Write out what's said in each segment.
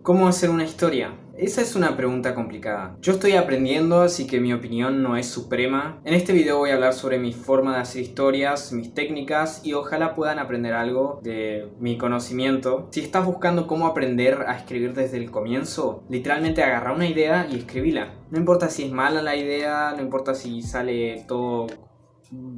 ¿Cómo hacer una historia? Esa es una pregunta complicada. Yo estoy aprendiendo, así que mi opinión no es suprema. En este video voy a hablar sobre mi forma de hacer historias, mis técnicas y ojalá puedan aprender algo de mi conocimiento. Si estás buscando cómo aprender a escribir desde el comienzo, literalmente agarra una idea y escribila. No importa si es mala la idea, no importa si sale todo...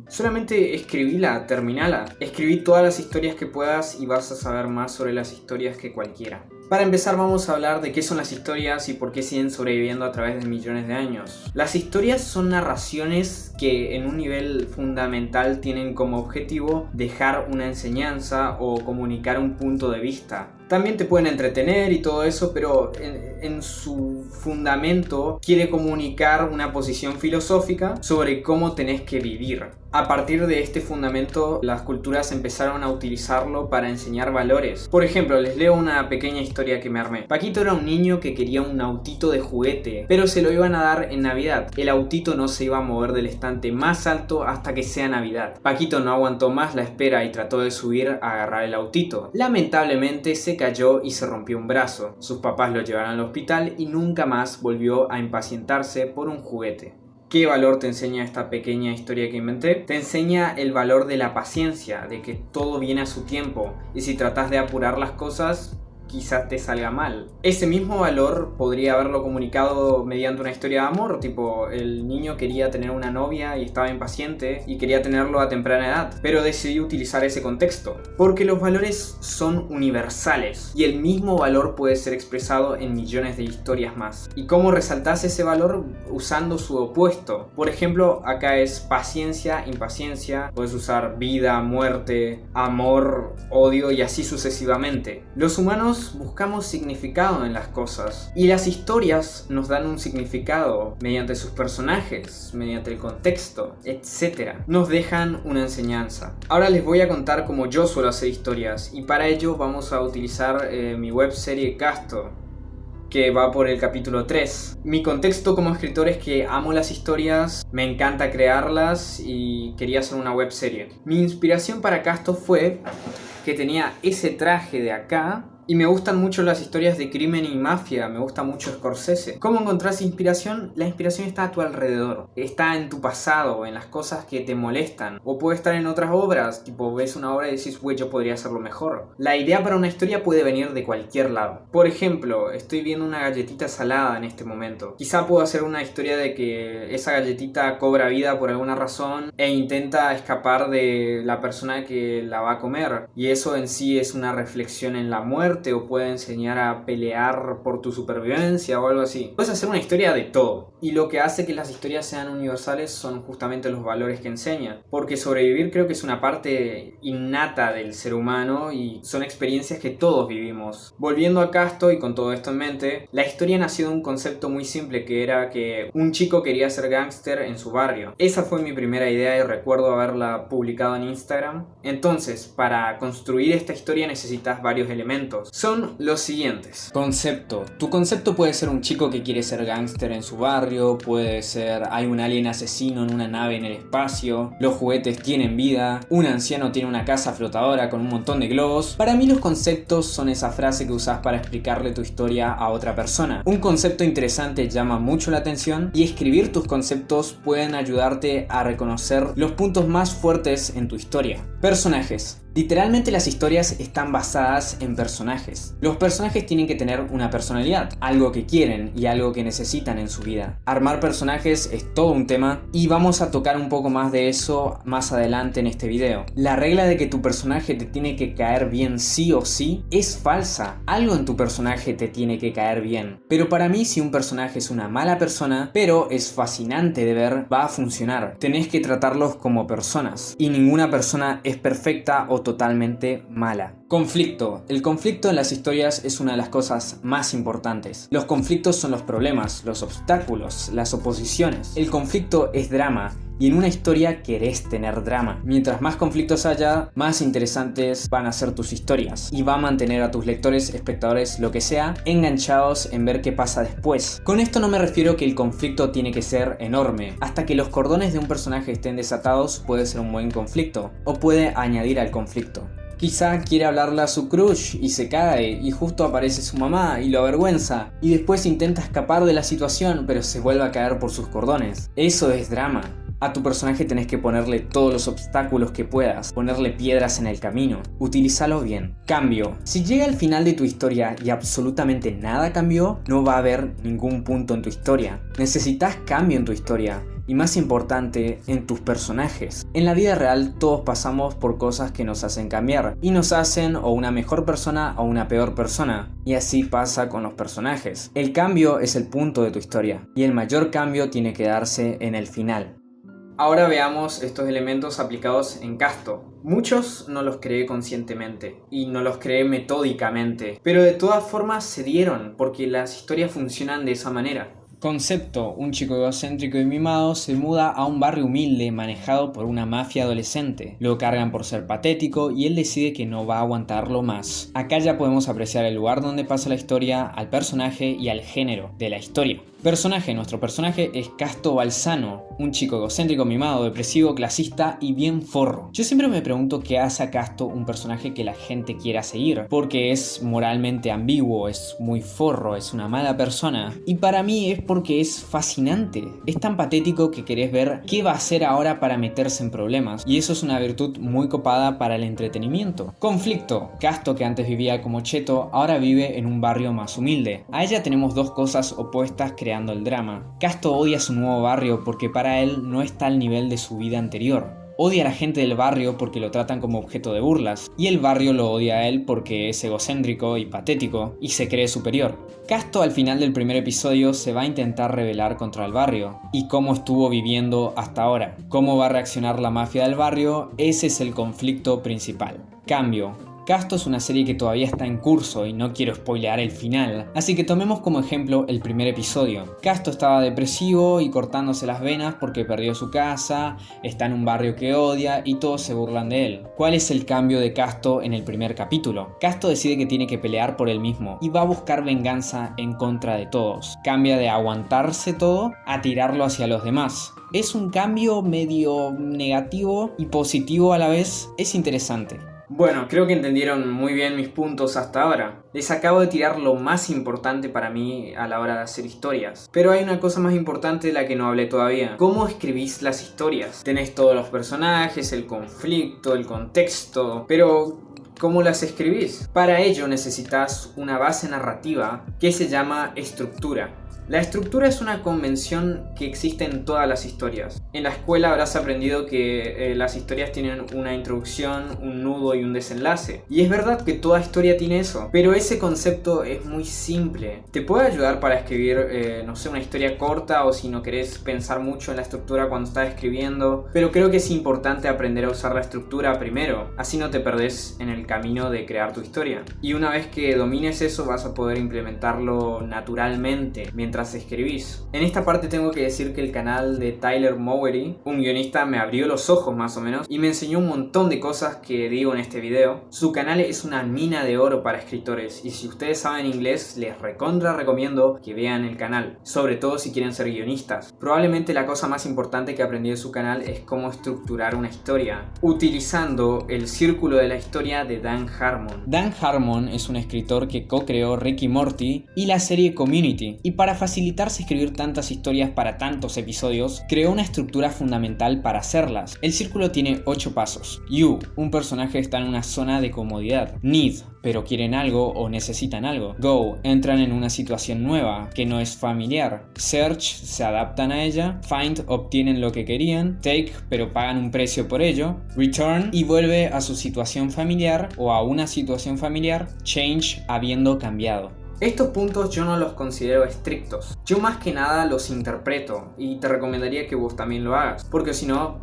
Solamente escribila, terminala. Escribí todas las historias que puedas y vas a saber más sobre las historias que cualquiera. Para empezar vamos a hablar de qué son las historias y por qué siguen sobreviviendo a través de millones de años. Las historias son narraciones que en un nivel fundamental tienen como objetivo dejar una enseñanza o comunicar un punto de vista. También te pueden entretener y todo eso, pero en su fundamento quiere comunicar una posición filosófica sobre cómo tenés que vivir. A partir de este fundamento, las culturas empezaron a utilizarlo para enseñar valores. Por ejemplo, les leo una pequeña historia que me armé. Paquito era un niño que quería un autito de juguete, pero se lo iban a dar en Navidad. El autito no se iba a mover del estante más alto hasta que sea Navidad. Paquito no aguantó más la espera y trató de subir a agarrar el autito. Lamentablemente se cayó y se rompió un brazo. Sus papás lo llevaron al hospital y nunca más volvió a impacientarse por un juguete. ¿Qué valor te enseña esta pequeña historia que inventé? Te enseña el valor de la paciencia, de que todo viene a su tiempo y si tratas de apurar las cosas, quizás te salga mal. Ese mismo valor podría haberlo comunicado mediante una historia de amor, tipo el niño quería tener una novia y estaba impaciente y quería tenerlo a temprana edad, pero decidió utilizar ese contexto, porque los valores son universales y el mismo valor puede ser expresado en millones de historias más. ¿Y cómo resaltás ese valor? Usando su opuesto. Por ejemplo, acá es paciencia, impaciencia, puedes usar vida, muerte, amor, odio y así sucesivamente. Los humanos buscamos significado en las cosas y las historias nos dan un significado mediante sus personajes, mediante el contexto, etc. Nos dejan una enseñanza. Ahora les voy a contar cómo yo suelo hacer historias y para ello vamos a utilizar mi webserie Casto, que va por el capítulo 3. Mi contexto como escritor es que amo las historias, me encanta crearlas y quería hacer una webserie. Mi inspiración para Casto fue que tenía ese traje de acá. Y me gustan mucho las historias de crimen y mafia, me gusta mucho Scorsese. ¿Cómo encontrás inspiración? La inspiración está a tu alrededor. Está en tu pasado, en las cosas que te molestan. O puede estar en otras obras, tipo ves una obra y decís, güey, yo podría hacerlo mejor. La idea para una historia puede venir de cualquier lado. Por ejemplo, estoy viendo una galletita salada en este momento. Quizá puedo hacer una historia de que esa galletita cobra vida por alguna razón e intenta escapar de la persona que la va a comer. Y eso en sí es una reflexión en la muerte, o puede enseñar a pelear por tu supervivencia o algo así. Puedes hacer una historia de todo. Y lo que hace que las historias sean universales son justamente los valores que enseñan. Porque sobrevivir creo que es una parte innata del ser humano y son experiencias que todos vivimos. Volviendo a Casto y con todo esto en mente, la historia nació de un concepto muy simple que era que un chico quería ser gángster en su barrio. Esa fue mi primera idea y recuerdo haberla publicado en Instagram. Entonces, para construir esta historia necesitas varios elementos. Son los siguientes. Concepto. Tu concepto puede ser un chico que quiere ser gángster en su barrio, puede ser hay un alien asesino en una nave en el espacio, los juguetes tienen vida, un anciano tiene una casa flotadora con un montón de globos. Para mí los conceptos son esa frase que usas para explicarle tu historia a otra persona. Un concepto interesante llama mucho la atención y escribir tus conceptos pueden ayudarte a reconocer los puntos más fuertes en tu historia. Personajes. Literalmente las historias están basadas en personajes. Los personajes tienen que tener una personalidad, algo que quieren y algo que necesitan en su vida. Armar personajes es todo un tema y vamos a tocar un poco más de eso más adelante en este video. La regla de que tu personaje te tiene que caer bien sí o sí es falsa. Algo en tu personaje te tiene que caer bien. Pero para mí si un personaje es una mala persona, pero es fascinante de ver, va a funcionar. Tenés que tratarlos como personas y ninguna persona es perfecta o totalmente mala. Conflicto. El conflicto en las historias es una de las cosas más importantes. Los conflictos son los problemas, los obstáculos, las oposiciones. El conflicto es drama. Y en una historia querés tener drama. Mientras más conflictos haya, más interesantes van a ser tus historias. Y va a mantener a tus lectores, espectadores, lo que sea, enganchados en ver qué pasa después. Con esto no me refiero que el conflicto tiene que ser enorme. Hasta que los cordones de un personaje estén desatados puede ser un buen conflicto. O puede añadir al conflicto. Quizá quiere hablarle a su crush y se cae y justo aparece su mamá y lo avergüenza y después intenta escapar de la situación pero se vuelve a caer por sus cordones. Eso es drama. A tu personaje tenés que ponerle todos los obstáculos que puedas, ponerle piedras en el camino, utilízalo bien. Cambio. Si llega al final de tu historia y absolutamente nada cambió, no va a haber ningún punto en tu historia. Necesitas cambio en tu historia. Y más importante, en tus personajes. En la vida real todos pasamos por cosas que nos hacen cambiar y nos hacen o una mejor persona o una peor persona. Y así pasa con los personajes. El cambio es el punto de tu historia y el mayor cambio tiene que darse en el final. Ahora veamos estos elementos aplicados en Casto. Muchos no los creé conscientemente y no los creé metódicamente, pero de todas formas se dieron porque las historias funcionan de esa manera. Concepto: un chico egocéntrico y mimado se muda a un barrio humilde manejado por una mafia adolescente. Lo cargan por ser patético y él decide que no va a aguantarlo más. Acá ya podemos apreciar el lugar donde pasa la historia, al personaje y al género de la historia. Personaje: nuestro personaje es Casto Balzano, un chico egocéntrico, mimado, depresivo, clasista y bien forro. Yo siempre me pregunto qué hace a Casto un personaje que la gente quiera seguir, porque es moralmente ambiguo, es muy forro, es una mala persona, y para mí es porque es fascinante. Es tan patético que querés ver qué va a hacer ahora para meterse en problemas, y eso es una virtud muy copada para el entretenimiento. Conflicto: Casto, que antes vivía como cheto, ahora vive en un barrio más humilde. A ella tenemos dos cosas opuestas creando el drama. Casto odia su nuevo barrio porque para él no está al nivel de su vida anterior. Odia a la gente del barrio porque lo tratan como objeto de burlas, y el barrio lo odia a él porque es egocéntrico y patético y se cree superior. Casto al final del primer episodio se va a intentar rebelar contra el barrio y cómo estuvo viviendo hasta ahora. Cómo va a reaccionar la mafia del barrio, ese es el conflicto principal. Cambio: Casto es una serie que todavía está en curso y no quiero spoilear el final, así que tomemos como ejemplo el primer episodio. Casto estaba depresivo y cortándose las venas porque perdió su casa, está en un barrio que odia y todos se burlan de él. ¿Cuál es el cambio de Casto en el primer capítulo? Casto decide que tiene que pelear por él mismo y va a buscar venganza en contra de todos. Cambia de aguantarse todo a tirarlo hacia los demás. Es un cambio medio negativo y positivo a la vez. Es interesante. Bueno, creo que entendieron muy bien mis puntos hasta ahora. Les acabo de tirar lo más importante para mí a la hora de hacer historias. Pero hay una cosa más importante de la que no hablé todavía. ¿Cómo escribís las historias? Tenés todos los personajes, el conflicto, el contexto, pero ¿cómo las escribís? Para ello necesitas una base narrativa que se llama estructura. La estructura es una convención que existe en todas las historias. En la escuela habrás aprendido que las historias tienen una introducción, un nudo y un desenlace. Y es verdad que toda historia tiene eso, pero ese concepto es muy simple. Te puede ayudar para escribir, no sé, una historia corta, o si no querés pensar mucho en la estructura cuando estás escribiendo, pero creo que es importante aprender a usar la estructura primero, así no te perdés en el camino de crear tu historia. Y una vez que domines eso vas a poder implementarlo naturalmente mientras escribís. En esta parte tengo que decir que el canal de Tyler Mowery, un guionista, me abrió los ojos más o menos y me enseñó un montón de cosas que digo en este video. Su canal es una mina de oro para escritores y si ustedes saben inglés les recontra recomiendo que vean el canal, sobre todo si quieren ser guionistas. Probablemente la cosa más importante que aprendí de su canal es cómo estructurar una historia, utilizando el círculo de la historia de Dan Harmon. Dan Harmon es un escritor que co-creó Rick y Morty y la serie Community, y para facilitarse escribir tantas historias para tantos episodios, creó una estructura fundamental para hacerlas. El círculo tiene 8 pasos. You, un personaje está en una zona de comodidad. Need, pero quieren algo o necesitan algo. Go, entran en una situación nueva que no es familiar. Search, se adaptan a ella. Find, obtienen lo que querían. Take, pero pagan un precio por ello. Return, y vuelve a su situación familiar o a una situación familiar. Change, habiendo cambiado. Estos puntos yo no los considero estrictos. Yo más que nada los interpreto y te recomendaría que vos también lo hagas, porque si no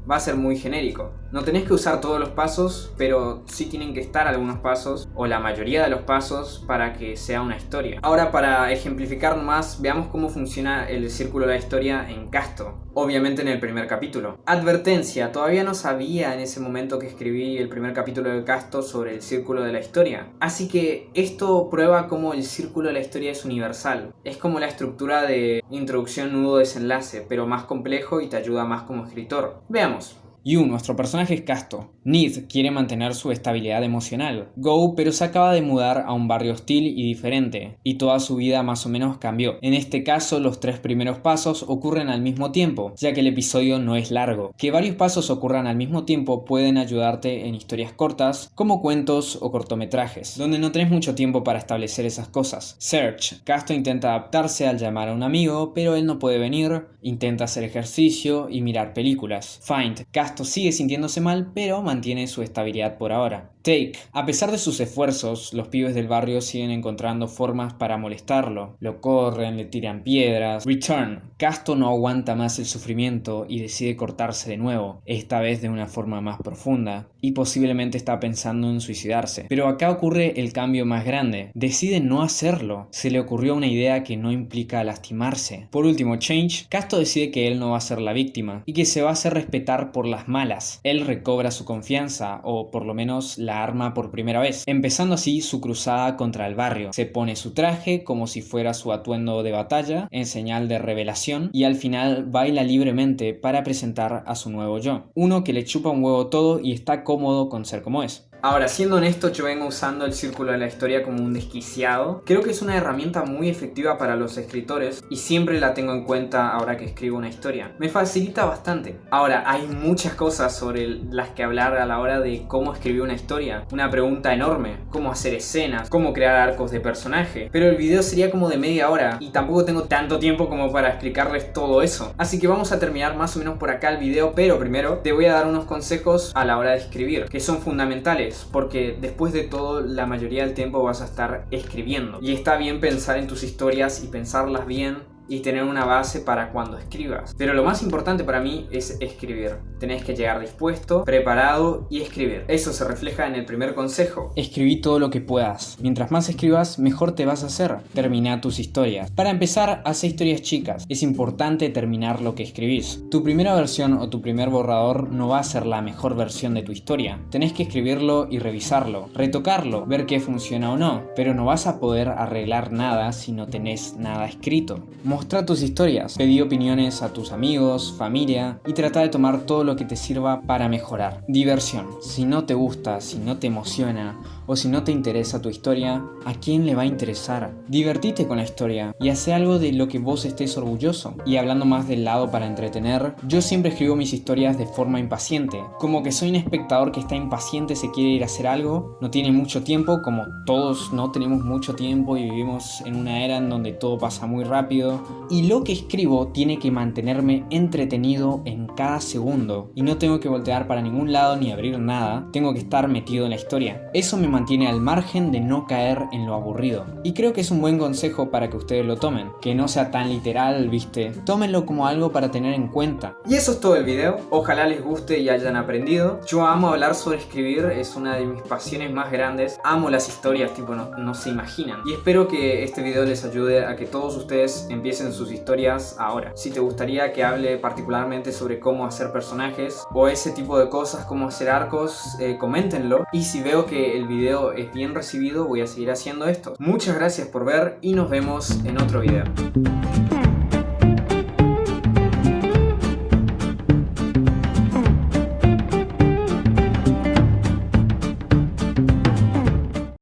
va a ser muy genérico. No tenés que usar todos los pasos, pero sí tienen que estar algunos pasos, o la mayoría de los pasos, para que sea una historia. Ahora, para ejemplificar más, veamos cómo funciona el círculo de la historia en Casto. Obviamente en el primer capítulo. Advertencia, todavía no sabía en ese momento que escribí el primer capítulo de Casto sobre el círculo de la historia. Así que esto prueba cómo el círculo de la historia es universal. Es como la estructura de introducción, nudo, desenlace, pero más complejo y te ayuda más como escritor. Veamos. Yu, nuestro personaje es casto. Nid quiere mantener su estabilidad emocional. Go, pero se acaba de mudar a un barrio hostil y diferente, y toda su vida más o menos cambió. En este caso, los 3 primeros pasos ocurren al mismo tiempo, ya que el episodio no es largo. Que varios pasos ocurran al mismo tiempo pueden ayudarte en historias cortas, como cuentos o cortometrajes, donde no tenés mucho tiempo para establecer esas cosas. Search, casto intenta adaptarse al llamar a un amigo, pero él no puede venir, intenta hacer ejercicio y mirar películas. Find, casto sigue sintiéndose mal, pero mantiene su estabilidad por ahora. Take, a pesar de sus esfuerzos, los pibes del barrio siguen encontrando formas para molestarlo. Lo corren, le tiran piedras. Return, casto no aguanta más el sufrimiento y decide cortarse de nuevo, esta vez de una forma más profunda, y posiblemente está pensando en suicidarse. Pero acá ocurre el cambio más grande. Decide no hacerlo. Se le ocurrió una idea que no implica lastimarse. Por último, Change, casto decide que él no va a ser la víctima y que se va a hacer respetar por las malas. Él recobra su confianza, o por lo menos la arma por primera vez, empezando así su cruzada contra el barrio. Se pone su traje como si fuera su atuendo de batalla, en señal de revelación, y al final baila libremente para presentar a su nuevo yo. Uno que le chupa un huevo todo y está cómodo con ser como es. Ahora, siendo honesto, yo vengo usando el círculo de la historia como un desquiciado. Creo que es una herramienta muy efectiva para los escritores y siempre la tengo en cuenta ahora que escribo una historia. Me facilita bastante. Ahora, hay muchas cosas sobre las que hablar a la hora de cómo escribir una historia. Una pregunta enorme, cómo hacer escenas, cómo crear arcos de personaje. Pero el video sería como de media hora y tampoco tengo tanto tiempo como para explicarles todo eso. Así que vamos a terminar más o menos por acá el video, pero primero te voy a dar unos consejos a la hora de escribir, que son fundamentales. Porque después de todo, la mayoría del tiempo vas a estar escribiendo. Y está bien pensar en tus historias y pensarlas bien y tener una base para cuando escribas. Pero lo más importante para mí es escribir. Tenés que llegar dispuesto, preparado y escribir. Eso se refleja en el primer consejo. Escribí todo lo que puedas. Mientras más escribas, mejor te vas a hacer. Termina tus historias. Para empezar, haz historias chicas. Es importante terminar lo que escribís. Tu primera versión o tu primer borrador no va a ser la mejor versión de tu historia. Tenés que escribirlo y revisarlo, retocarlo, ver qué funciona o no. Pero no vas a poder arreglar nada si no tenés nada escrito. Mostra tus historias, pedí opiniones a tus amigos, familia y trata de tomar todo lo que te sirva para mejorar. Diversión. Si no te gusta, si no te emociona o si no te interesa tu historia, ¿a quién le va a interesar? Divertite con la historia y hace algo de lo que vos estés orgulloso. Y hablando más del lado para entretener, yo siempre escribo mis historias de forma impaciente. Como que soy un espectador que está impaciente, se quiere ir a hacer algo, no tiene mucho tiempo, como todos no tenemos mucho tiempo y vivimos en una era en donde todo pasa muy rápido. Y lo que escribo tiene que mantenerme entretenido en cada segundo. Y no tengo que voltear para ningún lado ni abrir nada. Tengo que estar metido en la historia. Eso me mantiene al margen de no caer en lo aburrido. Y creo que es un buen consejo para que ustedes lo tomen. Que no sea tan literal, ¿viste? Tómenlo como algo para tener en cuenta. Y eso es todo el video. Ojalá les guste y hayan aprendido. Yo amo hablar sobre escribir. Es una de mis pasiones más grandes. Amo las historias, tipo no se imaginan. Y espero que este video les ayude a que todos ustedes empiecen sus historias ahora. Si te gustaría que hable particularmente sobre cómo hacer personajes o ese tipo de cosas, cómo hacer arcos, coméntenlo. Y si veo que el video es bien recibido, voy a seguir haciendo esto. Muchas gracias por ver y nos vemos en otro video.